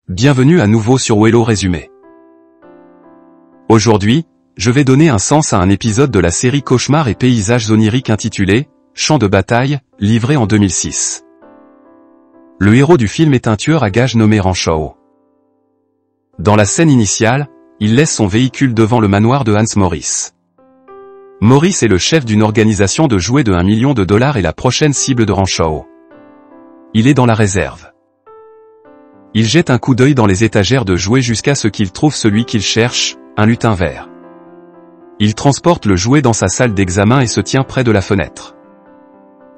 Bienvenue à nouveau sur Wello Résumé. Aujourd'hui, je vais donner un sens à un épisode de la série Cauchemars et paysages oniriques intitulé « Champ de bataille », livré en 2006. Le héros du film est un tueur à gages nommé Rancho. Dans la scène initiale, il laisse son véhicule devant le manoir de Hans Morris. Morris est le chef d'une organisation de jouets de $1 million et la prochaine cible de Rancho. Il est dans la réserve. Il jette un coup d'œil dans les étagères de jouets jusqu'à ce qu'il trouve celui qu'il cherche, un lutin vert. Il transporte le jouet dans sa salle d'examen et se tient près de la fenêtre.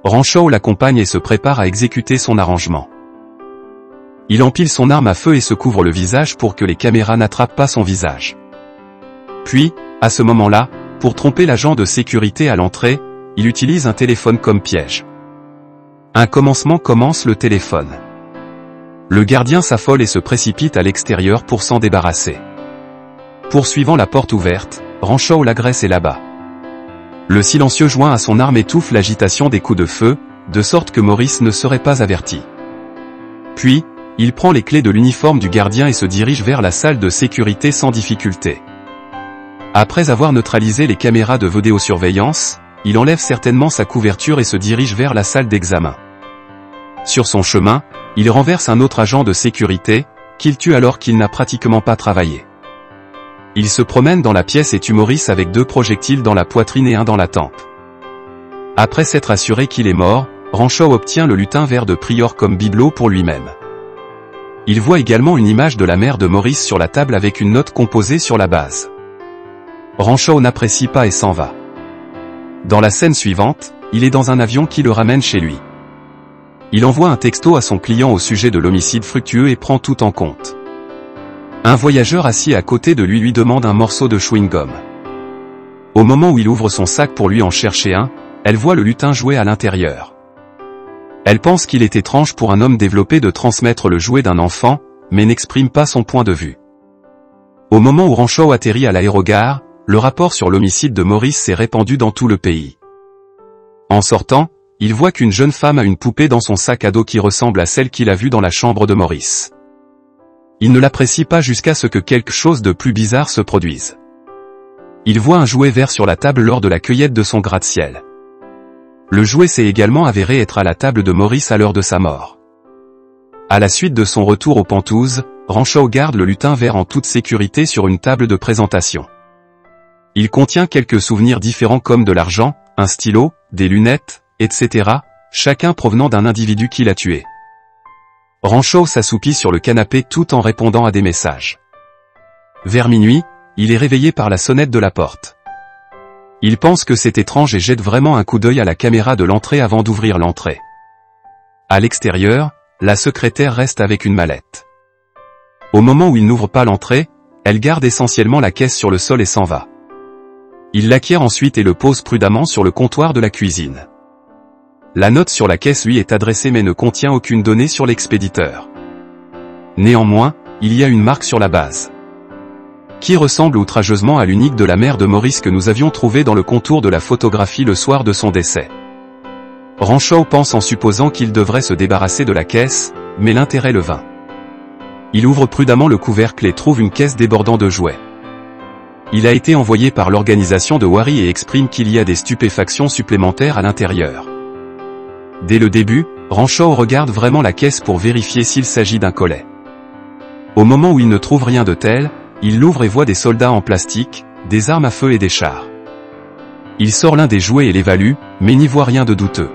Rancho l'accompagne et se prépare à exécuter son arrangement. Il empile son arme à feu et se couvre le visage pour que les caméras n'attrapent pas son visage. Puis, à ce moment-là, pour tromper l'agent de sécurité à l'entrée, il utilise un téléphone comme piège. Un commencement commence le téléphone. Le gardien s'affole et se précipite à l'extérieur pour s'en débarrasser. Poursuivant la porte ouverte, Rancho l'agresse et l'abat. Le silencieux joint à son arme étouffe l'agitation des coups de feu, de sorte que Morris ne serait pas averti. Puis, il prend les clés de l'uniforme du gardien et se dirige vers la salle de sécurité sans difficulté. Après avoir neutralisé les caméras de vidéosurveillance, il enlève certainement sa couverture et se dirige vers la salle d'examen. Sur son chemin, il renverse un autre agent de sécurité, qu'il tue alors qu'il n'a pratiquement pas travaillé. Il se promène dans la pièce et tue Morris avec 2 projectiles dans la poitrine et 1 dans la tempe. Après s'être assuré qu'il est mort, Rancho obtient le lutin vert de Prior comme bibelot pour lui-même. Il voit également une image de la mère de Morris sur la table avec une note composée sur la base. Rancho n'apprécie pas et s'en va. Dans la scène suivante, il est dans un avion qui le ramène chez lui. Il envoie un texto à son client au sujet de l'homicide fructueux et prend tout en compte. Un voyageur assis à côté de lui demande un morceau de chewing-gum. Au moment où il ouvre son sac pour lui en chercher un, elle voit le lutin jouet à l'intérieur. Elle pense qu'il est étrange pour un homme développé de transmettre le jouet d'un enfant, mais n'exprime pas son point de vue. Au moment où Rancho atterrit à l'aérogare, le rapport sur l'homicide de Morris s'est répandu dans tout le pays. En sortant, il voit qu'une jeune femme a une poupée dans son sac à dos qui ressemble à celle qu'il a vue dans la chambre de Morris. Il ne l'apprécie pas jusqu'à ce que quelque chose de plus bizarre se produise. Il voit un jouet vert sur la table lors de la cueillette de son gratte-ciel. Le jouet s'est également avéré être à la table de Morris à l'heure de sa mort. À la suite de son retour aux Pentouzes, Rancho garde le lutin vert en toute sécurité sur une table de présentation. Il contient quelques souvenirs différents comme de l'argent, un stylo, des lunettes, etc., chacun provenant d'un individu qui l'a tué. Rancho s'assoupit sur le canapé tout en répondant à des messages. Vers minuit, il est réveillé par la sonnette de la porte. Il pense que c'est étrange et jette vraiment un coup d'œil à la caméra de l'entrée avant d'ouvrir l'entrée. À l'extérieur, la secrétaire reste avec une mallette. Au moment où il n'ouvre pas l'entrée, elle garde essentiellement la caisse sur le sol et s'en va. Il l'acquiert ensuite et le pose prudemment sur le comptoir de la cuisine. La note sur la caisse lui est adressée mais ne contient aucune donnée sur l'expéditeur. Néanmoins, il y a une marque sur la base, qui ressemble outrageusement à l'unique de la mère de Morris que nous avions trouvée dans le contour de la photographie le soir de son décès. Rancho pense en supposant qu'il devrait se débarrasser de la caisse, mais l'intérêt le vainc. Il ouvre prudemment le couvercle et trouve une caisse débordant de jouets. Il a été envoyé par l'organisation de Wary et exprime qu'il y a des stupéfactions supplémentaires à l'intérieur. Dès le début, Rancho regarde vraiment la caisse pour vérifier s'il s'agit d'un collet. Au moment où il ne trouve rien de tel, il l'ouvre et voit des soldats en plastique, des armes à feu et des chars. Il sort l'un des jouets et l'évalue, mais n'y voit rien de douteux.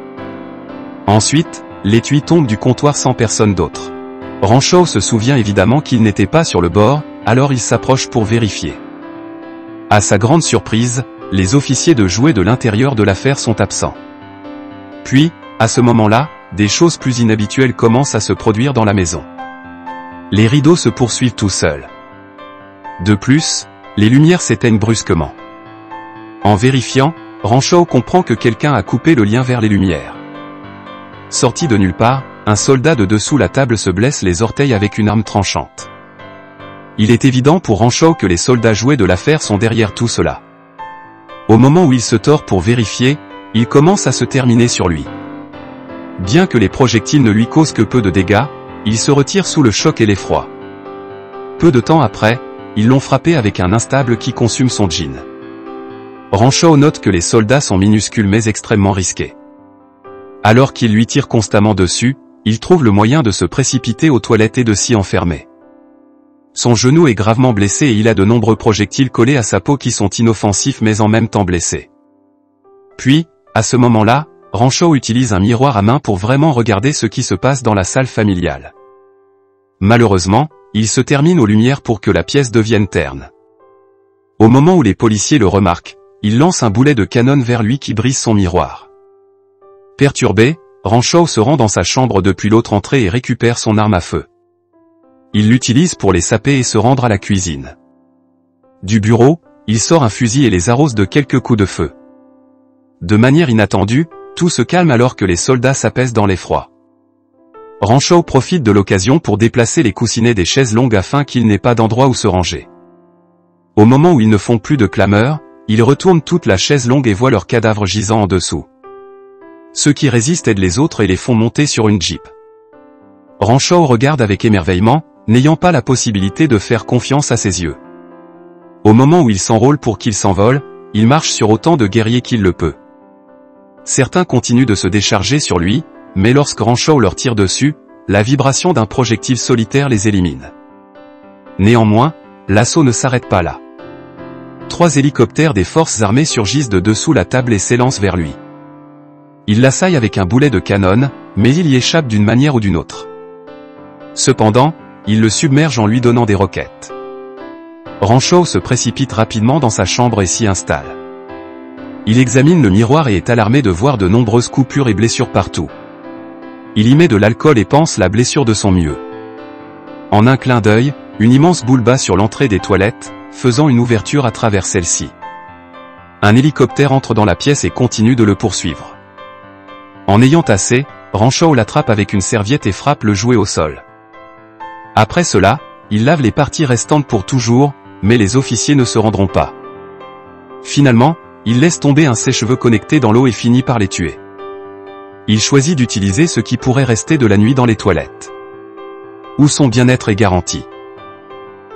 Ensuite, l'étui tombe du comptoir sans personne d'autre. Rancho se souvient évidemment qu'il n'était pas sur le bord, alors il s'approche pour vérifier. À sa grande surprise, les officiers de jouets de l'intérieur de l'affaire sont absents. Puis, à ce moment-là, des choses plus inhabituelles commencent à se produire dans la maison. Les rideaux se poursuivent tout seuls. De plus, les lumières s'éteignent brusquement. En vérifiant, Rancho comprend que quelqu'un a coupé le lien vers les lumières. Sorti de nulle part, un soldat de dessous la table se blesse les orteils avec une arme tranchante. Il est évident pour Rancho que les soldats jouets de l'affaire sont derrière tout cela. Au moment où il se tord pour vérifier, il commence à se terminer sur lui. Bien que les projectiles ne lui causent que peu de dégâts, il se retire sous le choc et l'effroi. Peu de temps après, ils l'ont frappé avec un instable qui consume son jean. Rancho note que les soldats sont minuscules mais extrêmement risqués. Alors qu'ils lui tirent constamment dessus, il trouve le moyen de se précipiter aux toilettes et de s'y enfermer. Son genou est gravement blessé et il a de nombreux projectiles collés à sa peau qui sont inoffensifs mais en même temps blessés. Puis, à ce moment-là, Rancho utilise un miroir à main pour vraiment regarder ce qui se passe dans la salle familiale. Malheureusement, il se termine aux lumières pour que la pièce devienne terne. Au moment où les policiers le remarquent, il lance un boulet de canon vers lui qui brise son miroir. Perturbé, Rancho se rend dans sa chambre depuis l'autre entrée et récupère son arme à feu. Il l'utilise pour les saper et se rendre à la cuisine. Du bureau, il sort un fusil et les arrose de quelques coups de feu. De manière inattendue, tout se calme alors que les soldats s'apaisent dans l'effroi. Rancho profite de l'occasion pour déplacer les coussinets des chaises longues afin qu'il n'ait pas d'endroit où se ranger. Au moment où ils ne font plus de clameur, ils retournent toute la chaise longue et voient leurs cadavres gisant en dessous. Ceux qui résistent aident les autres et les font monter sur une Jeep. Rancho regarde avec émerveillement, n'ayant pas la possibilité de faire confiance à ses yeux. Au moment où il s'enrôle pour qu'il s'envole, il marche sur autant de guerriers qu'il le peut. Certains continuent de se décharger sur lui, mais lorsque Rancho leur tire dessus, la vibration d'un projectile solitaire les élimine. Néanmoins, l'assaut ne s'arrête pas là. 3 hélicoptères des forces armées surgissent de dessous la table et s'élancent vers lui. Il l'assaille avec un boulet de canon, mais il y échappe d'une manière ou d'une autre. Cependant, il le submerge en lui donnant des roquettes. Rancho se précipite rapidement dans sa chambre et s'y installe. Il examine le miroir et est alarmé de voir de nombreuses coupures et blessures partout. Il y met de l'alcool et panse la blessure de son mieux. En un clin d'œil, une immense boule bat sur l'entrée des toilettes, faisant une ouverture à travers celle-ci. Un hélicoptère entre dans la pièce et continue de le poursuivre. En ayant assez, Rancho l'attrape avec une serviette et frappe le jouet au sol. Après cela, il lave les parties restantes pour toujours, mais les officiers ne se rendront pas. Finalement, il laisse tomber un sèche-cheveux connecté dans l'eau et finit par les tuer. Il choisit d'utiliser ce qui pourrait rester de la nuit dans les toilettes, où son bien-être est garanti.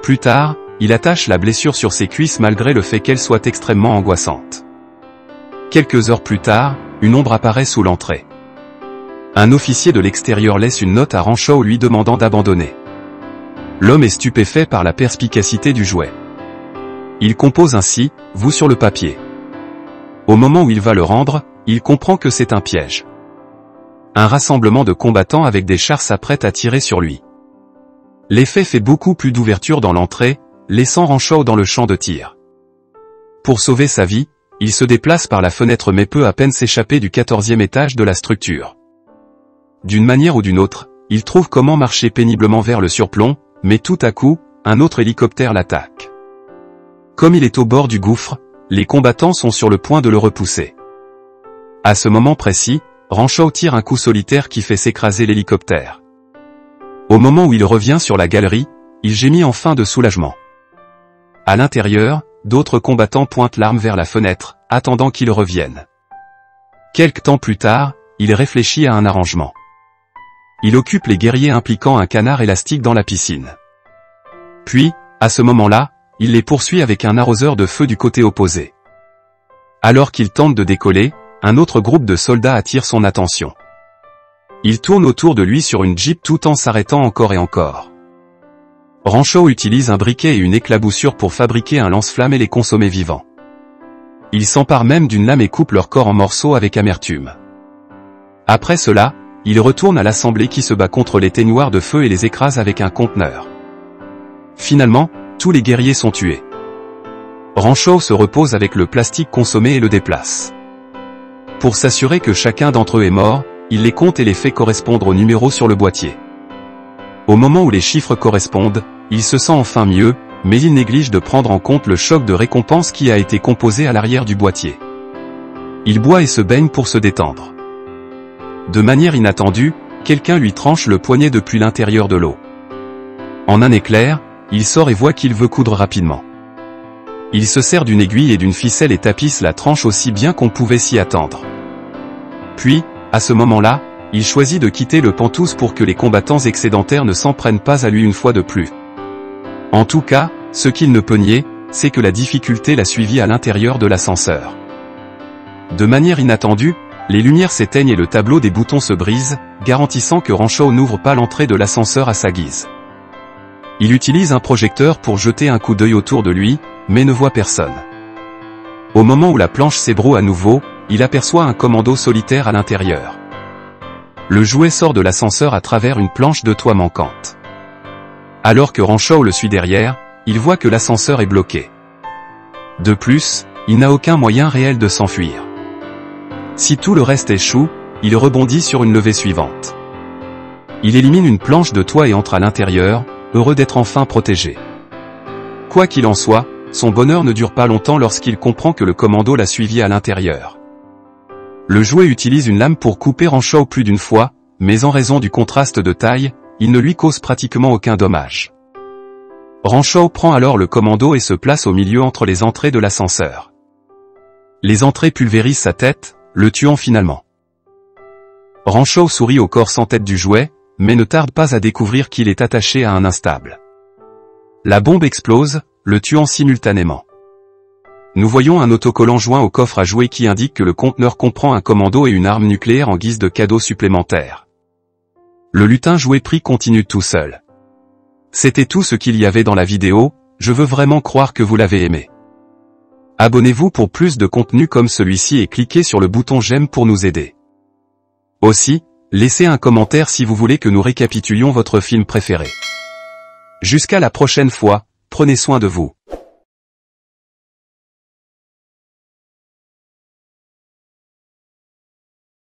Plus tard, il attache la blessure sur ses cuisses malgré le fait qu'elle soit extrêmement angoissante. Quelques heures plus tard, une ombre apparaît sous l'entrée. Un officier de l'extérieur laisse une note à Rancho lui demandant d'abandonner. L'homme est stupéfait par la perspicacité du jouet. Il compose ainsi « vous » sur le papier. Au moment où il va le rendre, il comprend que c'est un piège. Un rassemblement de combattants avec des chars s'apprête à tirer sur lui. L'effet fait beaucoup plus d'ouverture dans l'entrée, laissant Rancho dans le champ de tir. Pour sauver sa vie, il se déplace par la fenêtre mais peut à peine s'échapper du 14e étage de la structure. D'une manière ou d'une autre, il trouve comment marcher péniblement vers le surplomb, mais tout à coup, un autre hélicoptère l'attaque. Comme il est au bord du gouffre, les combattants sont sur le point de le repousser. À ce moment précis, Rancho tire un coup solitaire qui fait s'écraser l'hélicoptère. Au moment où il revient sur la galerie, il gémit enfin de soulagement. À l'intérieur, d'autres combattants pointent l'arme vers la fenêtre, attendant qu'il revienne. Quelque temps plus tard, il réfléchit à un arrangement. Il occupe les guerriers impliquant un canard élastique dans la piscine. Puis, à ce moment-là, il les poursuit avec un arroseur de feu du côté opposé. Alors qu'il tente de décoller, un autre groupe de soldats attire son attention. Il tourne autour de lui sur une Jeep tout en s'arrêtant encore et encore. Rancho utilise un briquet et une éclaboussure pour fabriquer un lance-flamme et les consommer vivants. Il s'empare même d'une lame et coupe leur corps en morceaux avec amertume. Après cela, il retourne à l'assemblée qui se bat contre les teignoirs de feu et les écrase avec un conteneur. Finalement, tous les guerriers sont tués. Rancho se repose avec le plastique consommé et le déplace. Pour s'assurer que chacun d'entre eux est mort, il les compte et les fait correspondre au numéro sur le boîtier. Au moment où les chiffres correspondent, il se sent enfin mieux, mais il néglige de prendre en compte le choc de récompense qui a été composé à l'arrière du boîtier. Il boit et se baigne pour se détendre. De manière inattendue, quelqu'un lui tranche le poignet depuis l'intérieur de l'eau. En un éclair, il sort et voit qu'il veut coudre rapidement. Il se sert d'une aiguille et d'une ficelle et tapisse la tranche aussi bien qu'on pouvait s'y attendre. Puis, à ce moment-là, il choisit de quitter le Penthouse pour que les combattants excédentaires ne s'en prennent pas à lui une fois de plus. En tout cas, ce qu'il ne peut nier, c'est que la difficulté l'a suivi à l'intérieur de l'ascenseur. De manière inattendue, les lumières s'éteignent et le tableau des boutons se brise, garantissant que Rancho n'ouvre pas l'entrée de l'ascenseur à sa guise. Il utilise un projecteur pour jeter un coup d'œil autour de lui, mais ne voit personne. Au moment où la planche s'ébroue à nouveau, il aperçoit un commando solitaire à l'intérieur. Le jouet sort de l'ascenseur à travers une planche de toit manquante. Alors que Rancho le suit derrière, il voit que l'ascenseur est bloqué. De plus, il n'a aucun moyen réel de s'enfuir. Si tout le reste échoue, il rebondit sur une levée suivante. Il élimine une planche de toit et entre à l'intérieur, heureux d'être enfin protégé. Quoi qu'il en soit, son bonheur ne dure pas longtemps lorsqu'il comprend que le commando l'a suivi à l'intérieur. Le jouet utilise une lame pour couper Rancho plus d'une fois, mais en raison du contraste de taille, il ne lui cause pratiquement aucun dommage. Rancho prend alors le commando et se place au milieu entre les entrées de l'ascenseur. Les entrées pulvérisent sa tête, le tuant finalement. Rancho sourit au corps sans tête du jouet, mais ne tarde pas à découvrir qu'il est attaché à un instable. La bombe explose, le tuant simultanément. Nous voyons un autocollant joint au coffre à jouets qui indique que le conteneur comprend un commando et une arme nucléaire en guise de cadeau supplémentaire. Le lutin jouet pris continue tout seul. C'était tout ce qu'il y avait dans la vidéo, je veux vraiment croire que vous l'avez aimé. Abonnez-vous pour plus de contenu comme celui-ci et cliquez sur le bouton j'aime pour nous aider. Aussi, laissez un commentaire si vous voulez que nous récapitulions votre film préféré. Jusqu'à la prochaine fois, prenez soin de vous.